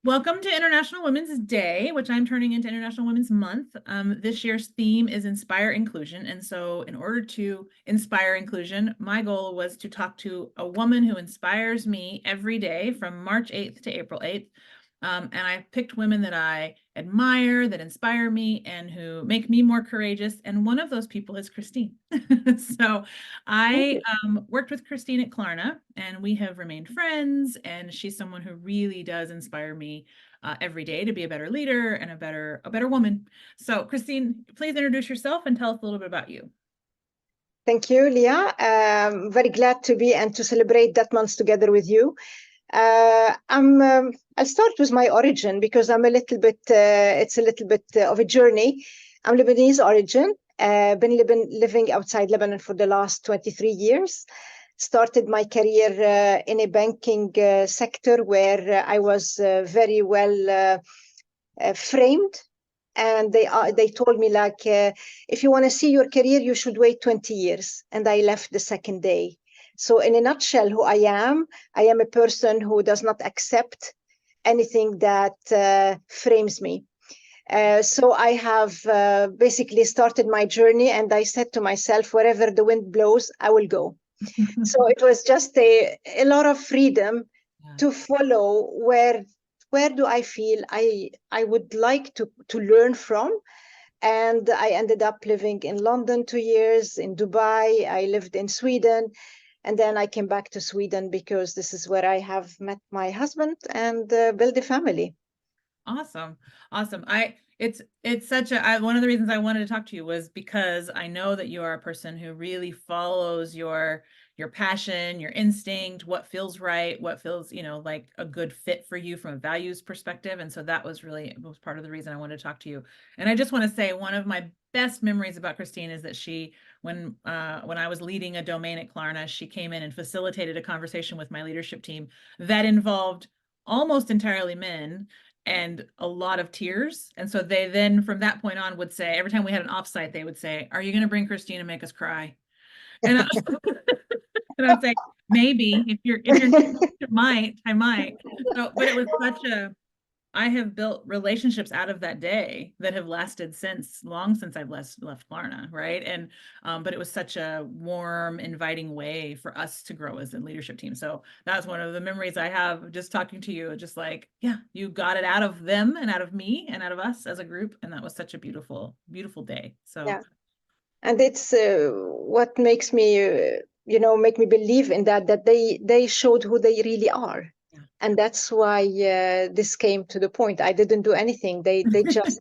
Welcome to International Women's Day, which I'm turning into International Women's Month. This year's theme is Inspire Inclusion. And so in order to inspire inclusion, my goal was to talk to a woman who inspires me every day from March 8th to April 8th. And I picked women that I admire, that inspire me, and who make me more courageous. And one of those people is Christine. So I worked with Christine at Klarna, and we have remained friends. And she's someone who really does inspire me every day to be a better leader and a better woman. So Christine, please introduce yourself and tell us a little bit about you. Thank you, Leah. Very glad to be and to celebrate that month together with you. I'll start with my origin because I'm a little bit, it's a little bit of a journey. I'm Lebanese origin, been living outside Lebanon for the last 23 years. Started my career in a banking sector where I was very well framed. And they told me, like, if you want to see your career, you should wait 20 years. And I left the second day. So in a nutshell, who I am a person who does not accept anything that frames me. So I have basically started my journey, and I said to myself, wherever the wind blows, I will go. So it was just a lot of freedom to follow where do I feel I would like to learn from. And I ended up living in London 2 years, in Dubai. I lived in Sweden. And then I came back to Sweden because this is where I have met my husband and built a family. Awesome. It's such a, one of the reasons I wanted to talk to you was because I know that you are a person who really follows your passion, your instinct, what feels right, what feels, like a good fit for you from a values perspective. And so that was part of the reason I wanted to talk to you. And I just want to say one of my best memories about Christine is that when I was leading a domain at Klarna, she came in and facilitated a conversation with my leadership team that involved almost entirely men and a lot of tears. And so they then from that point on would say, every time we had an offsite, they would say, "Are you going to bring Christine and make us cry?" And and I'd say, maybe if you're I might. So, but it was I have built relationships out of that day that have lasted long since I've left Klarna, right? And but it was such a warm, inviting way for us to grow as a leadership team. So that's one of the memories I have just talking to you, just like, yeah, you got it out of them and out of me and out of us as a group. And that was such a beautiful, beautiful day. So yeah. And it's what makes me, make me believe in that they showed who they really are. Yeah. And that's why this came to the point. I didn't do anything. They just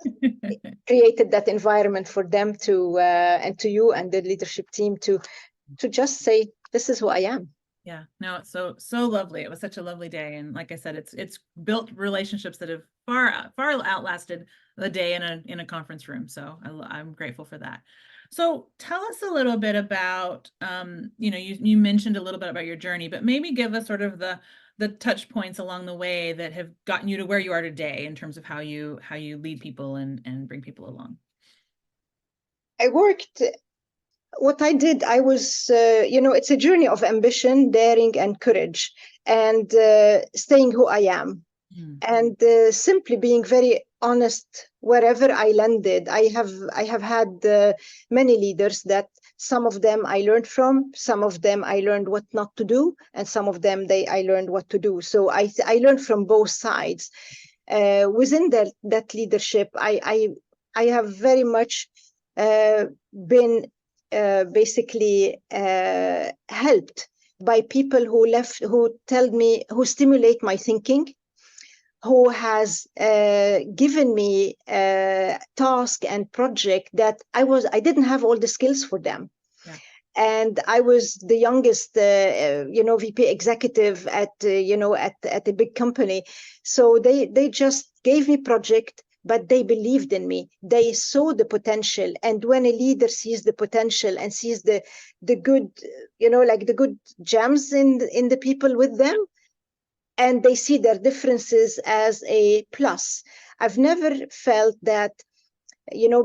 created that environment for them to, and to you and the leadership team to just say, this is who I am. Yeah, no, it's so lovely. It was such a lovely day. And like I said, it's built relationships that have far outlasted the day in a conference room. So I'm grateful for that. So tell us a little bit about, you mentioned a little bit about your journey, but maybe give us sort of the touch points along the way that have gotten you to where you are today in terms of how you lead people and bring people along. What I did, I was, it's a journey of ambition, daring, and courage, and staying who I am. And simply being very honest wherever I landed. I have had many leaders that some of them I learned from, some of them I learned what not to do, and some of them I learned what to do. So I learned from both sides. Within that leadership, I have very much been basically helped by people who stimulate my thinking, who has given me a task and project that I didn't have all the skills for them. Yeah. And I was the youngest, VP executive at a big company. So they just gave me project, but they believed in me. They saw the potential. And when a leader sees the potential and sees the good, the good gems in the people with them, and they see their differences as a plus. I've never felt that,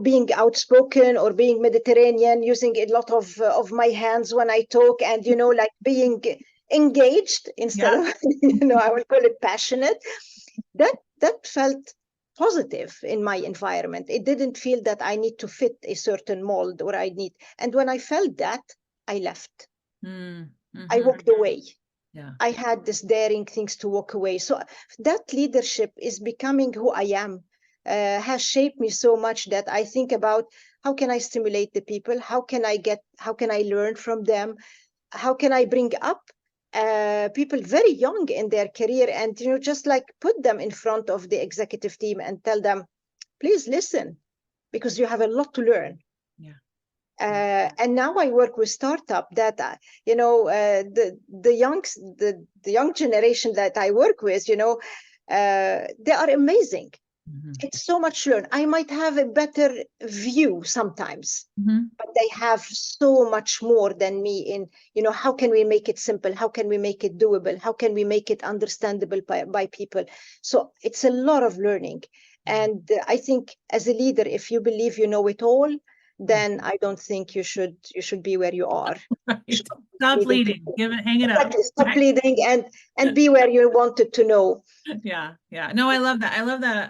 being outspoken or being Mediterranean, using a lot of my hands when I talk, and, being engaged instead of, I would call it passionate. That that felt positive in my environment. It didn't feel that I need to fit a certain mold or I need. And when I felt that, I left. I walked away. Yeah. I had this daring things to walk away. So that leadership is becoming who I am, has shaped me so much that I think about how can I stimulate the people? How can I learn from them? How can I bring up people very young in their career and, just like put them in front of the executive team and tell them, please listen, because you have a lot to learn. Yeah. And now I work with startup that, the young generation that I work with, they are amazing. It's so much to learn. I might have a better view sometimes, but they have so much more than me in, how can we make it simple? How can we make it doable? How can we make it understandable by people? So it's a lot of learning. And I think as a leader, if you believe you know it all, then I don't think you should be where you are. Right. Stop leading. Hang it up. Exactly. Stop leading and be where you wanted to know. Yeah. No, I love that.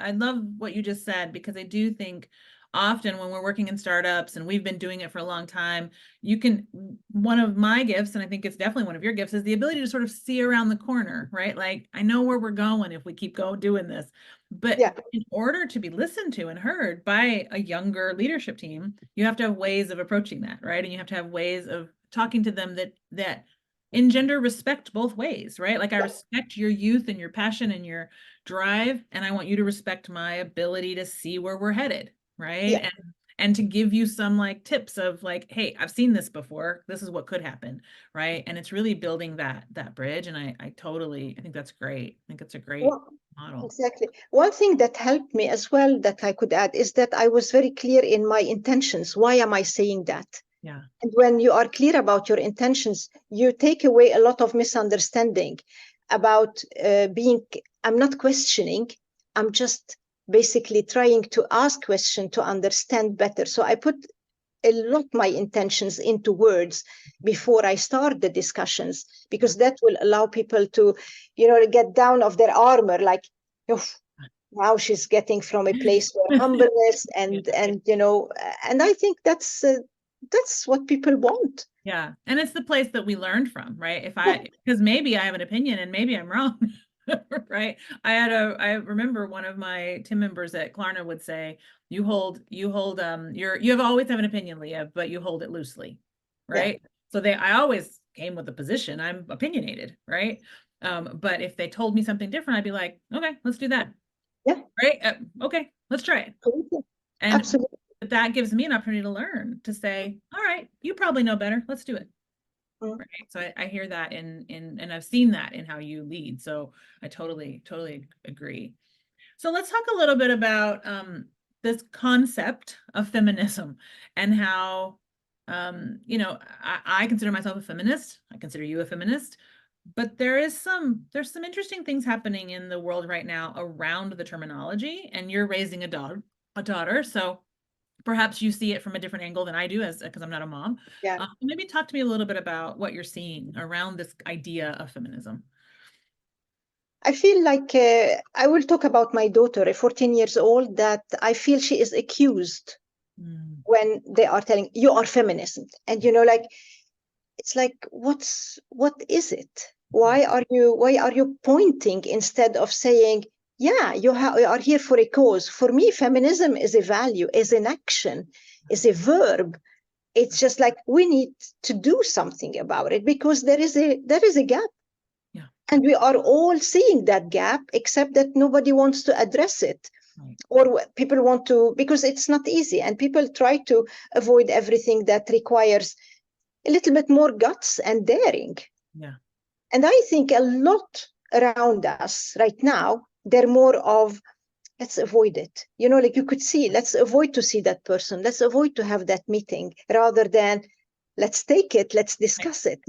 I love what you just said, because I do think often when we're working in startups, and we've been doing it for a long time, one of my gifts, and I think it's definitely one of your gifts, is the ability to sort of see around the corner, right? Like, I know where we're going if we keep doing this, but in order to be listened to and heard by a younger leadership team, you have to have ways of approaching that, right? And you have to have ways of talking to them that engender respect both ways, right? Like, I respect your youth and your passion and your drive, and I want you to respect my ability to see where we're headed, right? And to give you some like tips of like, hey, I've seen this before. This is what could happen, right? And it's really building that bridge. And I think that's great. I think it's a great model. Exactly. One thing that helped me as well that I could add is that I was very clear in my intentions. Why am I saying that? Yeah. And when you are clear about your intentions, you take away a lot of misunderstanding about I'm not questioning, I'm just basically trying to ask questions to understand better. So I put a lot my intentions into words before I start the discussions, because that will allow people to, get down off their armor, like, now she's getting from a place where humbleness and I think that's what people want. Yeah. And it's the place that we learned from, right? Because maybe I have an opinion and maybe I'm wrong. Right. I remember one of my team members at Klarna would say, you have always have an opinion, Leah, but you hold it loosely. Right. So I always came with a position. I'm opinionated. Right. But if they told me something different, I'd be like, okay, let's do that. Yeah. Right. Okay, let's try it. And absolutely. That gives me an opportunity to learn, to say, all right, you probably know better. Let's do it. Right. So I hear that and I've seen that in how you lead. So I totally agree. So let's talk a little bit about this concept of feminism and how, I consider myself a feminist. I consider you a feminist, but there's some interesting things happening in the world right now around the terminology, and you're raising a daughter. So perhaps you see it from a different angle than I do, because I'm not a mom. Maybe talk to me a little bit about what you're seeing around this idea of feminism. I feel like I will talk about my daughter, a 14 years old, that I feel she is accused when they are telling you are feminist. And, like, it's like, what is it? Why are you pointing instead of saying, yeah, you are here for a cause? For me, feminism is a value, is an action, is a verb. It's just like we need to do something about it, because there is a gap. Yeah. And we are all seeing that gap, except that nobody wants to address it. Right. Or people want to, because it's not easy, and people try to avoid everything that requires a little bit more guts and daring. Yeah. And I think a lot around us right now, they're more of, let's avoid it. Like you could see, let's avoid to see that person. Let's avoid to have that meeting, rather than let's take it, let's discuss it.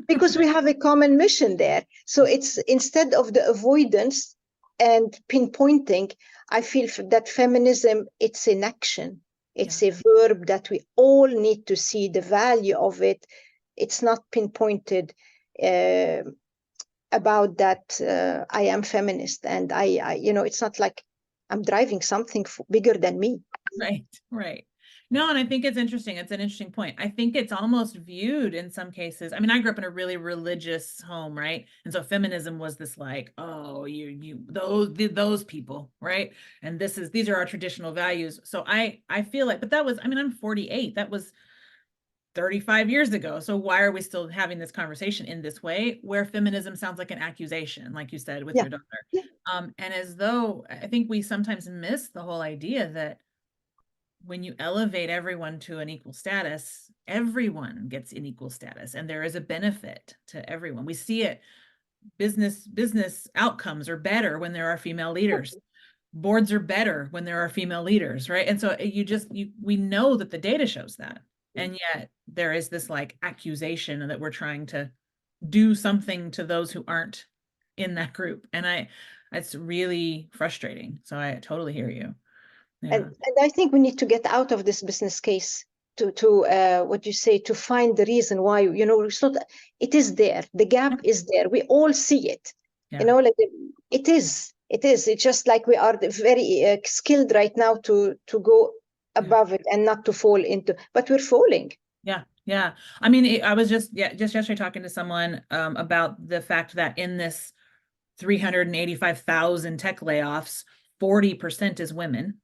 Because we have a common mission there. So it's, instead of the avoidance and pinpointing, I feel that feminism, it's an action. It's a verb that we all need to see the value of it. It's not pinpointed about that I am feminist, and I it's not like I'm driving something bigger than me. Right, right. No, and I think it's interesting. It's an interesting point. I think it's almost viewed in some cases. I mean, I grew up in a really religious home, right? And so feminism was this like, oh, those people, right? And these are our traditional values. So I feel like, but that was, I mean, I'm 48. That was 35 years ago. So why are we still having this conversation in this way where feminism sounds like an accusation, like you said with Yeah. your daughter? Yeah. And as though I think we sometimes miss the whole idea that when you elevate everyone to an equal status, everyone gets an equal status, and there is a benefit to everyone. We see it. Business outcomes are better when there are female leaders. Boards are better when there are female leaders, right? And so we know that the data shows that. And yet there is this like accusation that we're trying to do something to those who aren't in that group. And it's really frustrating. So I totally hear you. Yeah. And I think we need to get out of this business case to what you say, to find the reason why, it's not, it is there. The gap is there. We all see it. Yeah. Like it's just like we are very skilled right now to go above it and not to fall into, but we're falling. Yeah. Yeah. I mean, I was just yesterday talking to someone about the fact that in this 385,000 tech layoffs, 40% is women.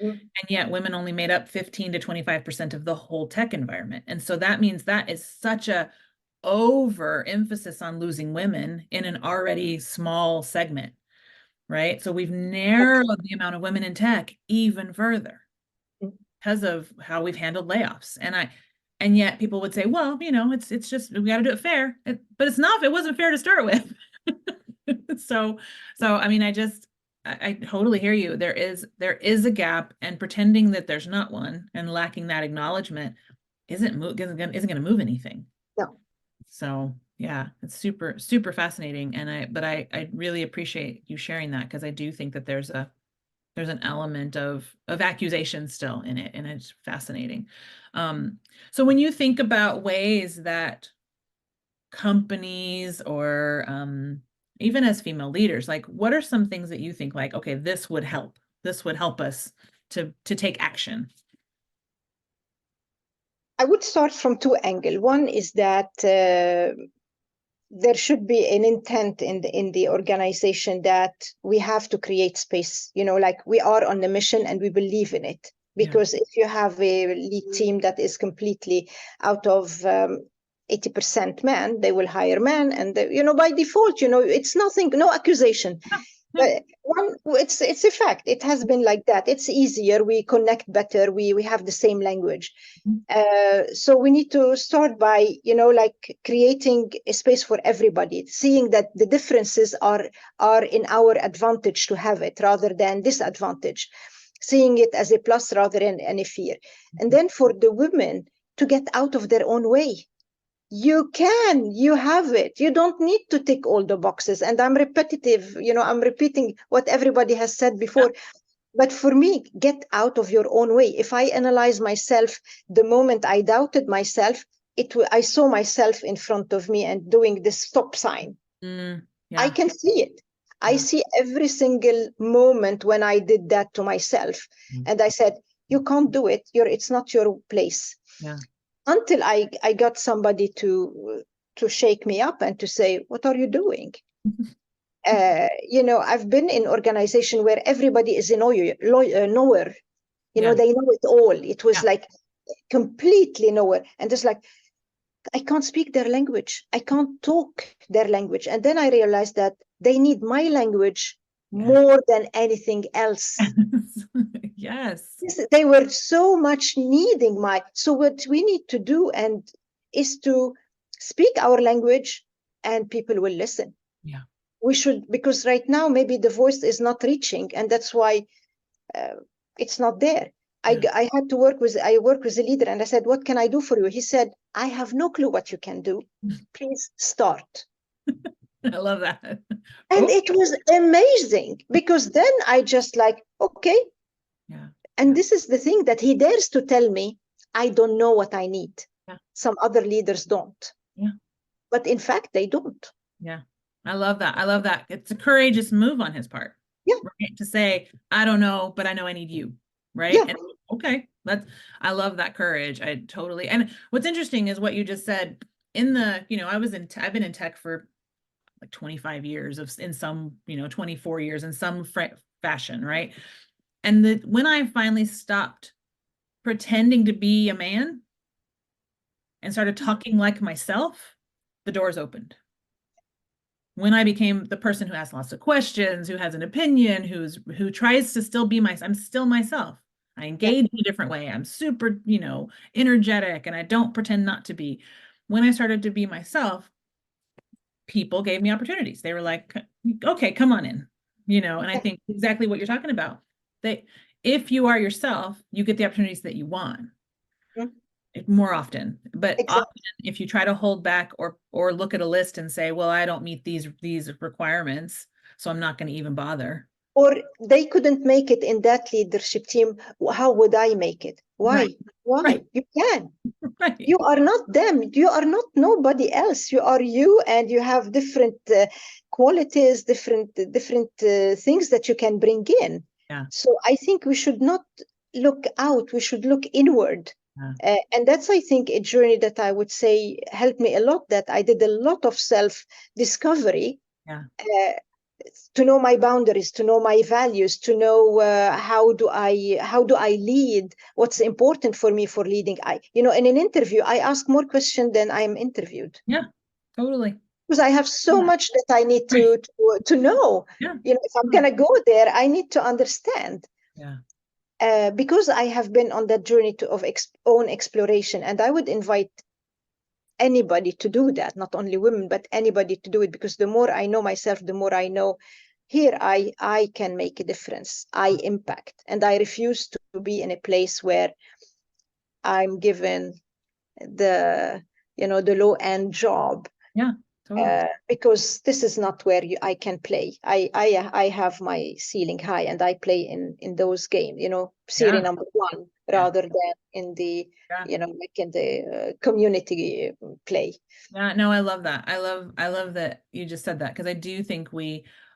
And yet women only made up 15 to 25% of the whole tech environment. And so that means that is such a overemphasis on losing women in an already small segment, right? So we've narrowed the amount of women in tech even further because of how we've handled layoffs. And yet people would say, well, it's just, we got to do it fair. But it's not, it wasn't fair to start with. So, I mean, I totally hear you. There is a gap, and pretending that there's not one and lacking that acknowledgement isn't going to move anything. No. So yeah, it's super, super fascinating. And I really appreciate you sharing that, because I do think that there's an element of accusation still in it, and it's fascinating. So when you think about ways that companies or even as female leaders, like what are some things that you think like, okay, this would help us to take action? I would start from two angles. One is that there should be an intent in the organization that we have to create space, like we are on a mission and we believe in it. Because if you have a lead team that is completely out of 80% men, they will hire men, and by default, it's nothing, no accusation. But it's a fact. It has been like that. It's easier. We connect better. We have the same language. So we need to start by, like creating a space for everybody, seeing that the differences are in our advantage to have it rather than disadvantage, seeing it as a plus rather than a fear. And then for the women to get out of their own way. You have it. You don't need to tick all the boxes. And I'm repetitive, I'm repeating what everybody has said before. But for me, get out of your own way. If I analyze myself, the moment I doubted myself, I saw myself in front of me and doing this stop sign. I can see it. I see every single moment when I did that to myself. And I said, you can't do it. It's not your place. Until I got somebody to shake me up and to say, what are you doing? I've been in organization where everybody is a knower. They know it all. It was like completely nowhere. And it's like, I can't speak their language. I can't talk their language. And then I realized that they need my language more than anything else. Yes. They were so much needing so what we need to do is to speak our language, and people will listen. We should, because right now maybe the voice is not reaching, and that's why it's not there. I work with a leader, and I said, what can I do for you? He said, I have no clue what you can do. Please start. I love that. And it was amazing, because then I just like, okay. And this is the thing, that he dares to tell me, I don't know what I need. Some other leaders don't. But in fact, they don't. I love that. I love that. It's a courageous move on his part, Yeah, right? To say, I don't know, but I know I need you, right? yeah. And okay, I love that courage. I totally, and what's interesting is what you just said in the, I've been in tech for like 25 years in some, 24 years in some fashion, right? And when I finally stopped pretending to be a man and started talking like myself, the doors opened. When I became the person who asks lots of questions, who has an opinion, who tries to still be myself, I'm still myself. I Yeah, engage in a different way. I'm super, energetic, and I don't pretend not to be. When I started to be myself, people gave me opportunities. They were like, okay, come on in, and I yeah. think exactly what you're talking about. If you are yourself, you get the opportunities that you want Mm, more often. But often, exactly. if you try to hold back or look at a list and say, well, I don't meet these requirements, so I'm not going to even bother. Or they couldn't make it in that leadership team. How would I make it? Right, Why? Why? right, You can. right. You are not them. You are not nobody else. You are you, and you have different qualities, different things that you can bring in. Yeah, So I think we should not look out. We should look inward. yeah, And that's, I think, a journey that I would say helped me a lot. That I did a lot of self discovery, yeah, uh, to know my boundaries, to know my values, to know how do I lead, what's important for me for leading. In an interview, I ask more questions than I am interviewed, yeah, totally. because I have so Yeah, much that I need right. to know. Yeah, If I'm gonna go there, I need to understand. yeah, Because I have been on that journey of own exploration, and I would invite anybody to do that, not only women, but anybody to do it, because the more I know myself, the more I know here I can make a difference. I impact, and I refuse to be in a place where I'm given the the low end job, yeah, totally. because this is not where I can play. I have my ceiling high, and I play in those games, series Yeah, number one, yeah, rather than in the yeah. like in the community play. Yeah, no, I love that. I love that you just said that because I do think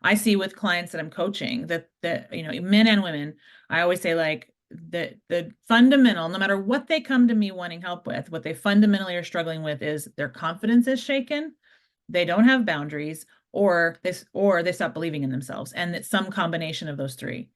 I see with clients that I'm coaching that men and women, I always say like the fundamental, no matter what they come to me wanting help with, what they fundamentally are struggling with is their confidence is shaken, they don't have boundaries, or they stop believing in themselves. And it's some combination of those three.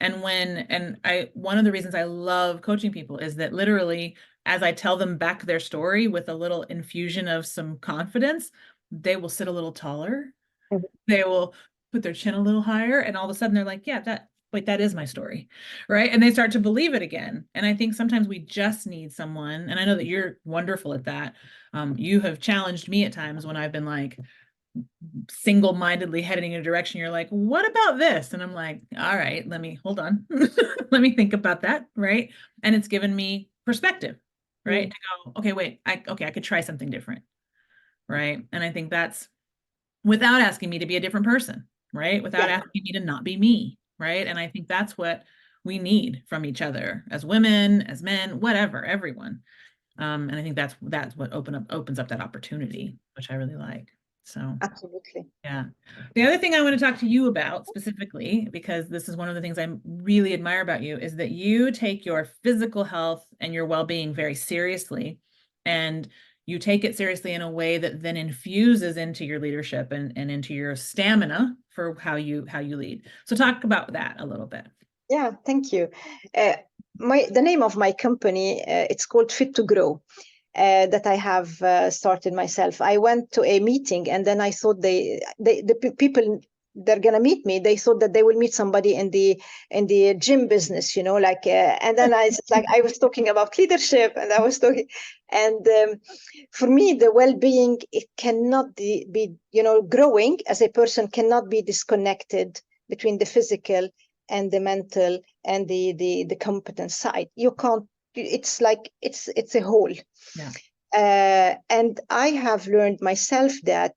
One of the reasons I love coaching people is that literally, as I tell them back their story with a little infusion of some confidence, they will sit a little taller. Mhm. They will put their chin a little higher, and all of a sudden they're like, yeah, that is my story. Right. And they start to believe it again. And I think sometimes we just need someone, and I know that you're wonderful at that. You have challenged me at times when I've been like, single-mindedly heading in a direction, you're like, what about this? And I'm like, all right, let me hold on. Let me think about that, right? And it's given me perspective, right? Mm. To go, okay, wait, I could try something different, right? And I think that's without asking me to be a different person, right? Without Yeah, asking me to not be me, right? And I think that's what we need from each other as women, as men, whatever, everyone. And I think that's what opens up that opportunity, which I really like. So absolutely. yeah. The other thing I want to talk to you about specifically, because this is one of the things I really admire about you, is that you take your physical health and your well-being very seriously, and you take it seriously in a way that then infuses into your leadership and into your stamina for how you lead. So talk about that a little bit. Yeah, thank you. Uh, the name of my company, it's called Fit to Grow, that I have started myself. I went to a meeting, and then I thought the people they're gonna meet me. They thought that they will meet somebody in the gym business, and then I was talking about leadership, and I was talking, and for me, the well-being, it cannot be growing as a person cannot be disconnected between the physical and the mental and the competence side. You can't. It's like it's a whole. Yeah. And I have learned myself that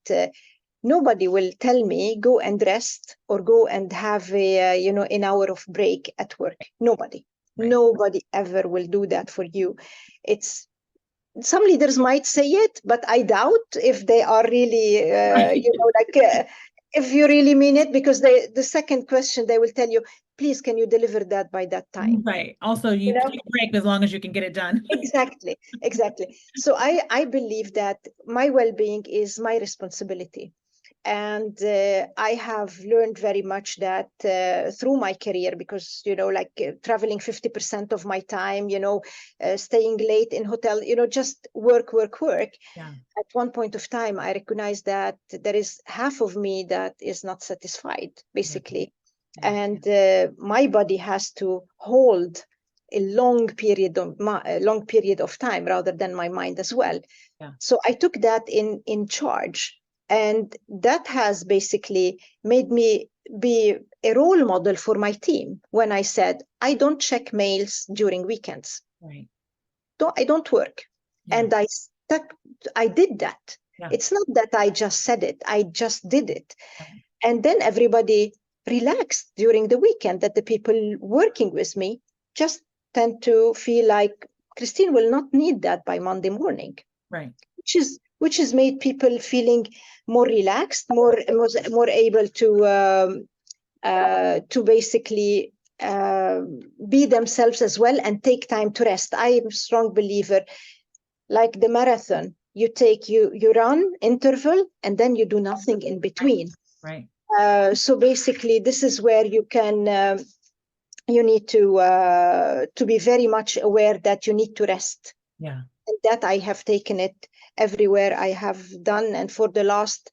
nobody will tell me go and rest or go and have an hour of break at work. Nobody, Right. nobody ever will do that for you. It's some leaders might say it, but I doubt if they are really, if you really mean it, because the second question they will tell you, please, can you deliver that by that time? Right. Also, You you know, take a break as long as you can get it done. exactly, exactly. So I believe that my well-being is my responsibility. And I have learned very much that through my career, because, traveling 50% of my time, staying late in hotel, just work, work, work. Yeah. At one point of time, I recognized that there is half of me that is not satisfied, basically. Yeah. And my body has to hold a long period of time rather than my mind as well. Yeah. So I took that in charge, and that has basically made me be a role model for my team when I said, I don't check mails during weekends. Right. I don't work. Yeah. And I did that. Yeah. It's not that I just said it, I just did it. Right. And then everybody relaxed during the weekend, that the people working with me just tend to feel like Christine will not need that by Monday morning, Right. which has made people feeling more relaxed, more able to basically be themselves as well and take time to rest. I am a strong believer, like the marathon. You run interval and then you do nothing in between. Right. So basically, this is where you need to be very much aware that you need to rest. Yeah. And that I have taken it everywhere I have done. And for the last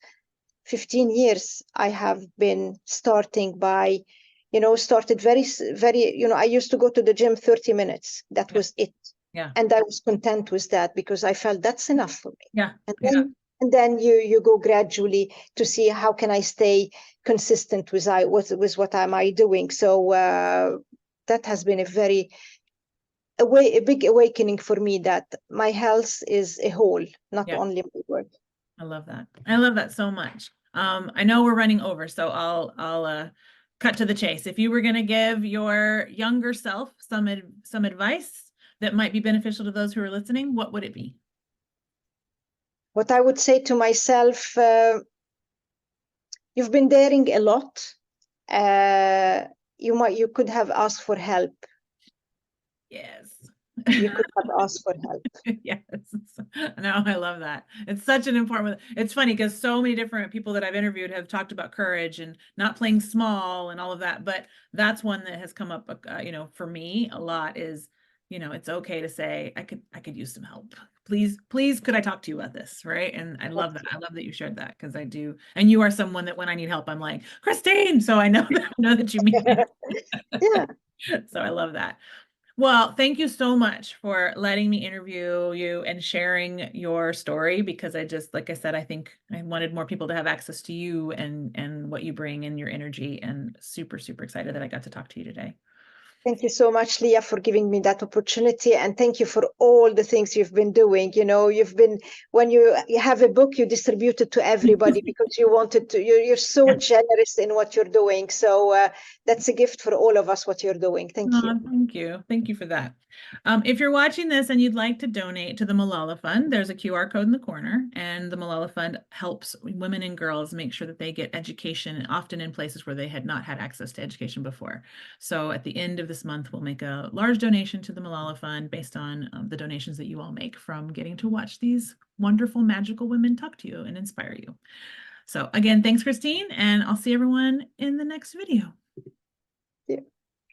15 years, I have been starting by, started very, very, I used to go to the gym 30 minutes. That Yeah. was it. Yeah. And I was content with that because I felt that's enough for me. Yeah. And Yeah. then you go gradually to see how can I stay consistent with what am I doing. So that has been a big awakening for me, that my health is a whole, not Yeah. only my work. I love that. I love that so much. I know we're running over, so I'll cut to the chase. If you were going to give your younger self some advice that might be beneficial to those who are listening, what would it be? What I would say to myself, you've been daring a lot. You could have asked for help. Yes. You could have asked for help. Yes. No, I love that. It's such an important, it's funny because so many different people that I've interviewed have talked about courage and not playing small and all of that, but that's one that has come up, for me a lot is, it's okay to say, I could use some help. Please, could I talk to you about this? Right. And I love that. I love that you shared that, because I do. And you are someone that when I need help, I'm like, Christine. So I know that you mean it. Yeah. So I love that. Well, thank you so much for letting me interview you and sharing your story, because like I said, I think I wanted more people to have access to you and what you bring and your energy, and super, super excited that I got to talk to you today. Thank you so much, Leah, for giving me that opportunity. And thank you for all the things you've been doing. When you have a book, you distribute it to everybody because you wanted to, you're so generous in what you're doing. So that's a gift for all of us, what you're doing. Thank you. Thank you. Thank you for that. If you're watching this and you'd like to donate to the Malala Fund, there's a QR code in the corner, and the Malala Fund helps women and girls make sure that they get education, often in places where they had not had access to education before. So at the end of this month, we'll make a large donation to the Malala Fund based on the donations that you all make from getting to watch these wonderful, magical women talk to you and inspire you. So again, thanks, Christine, and I'll see everyone in the next video.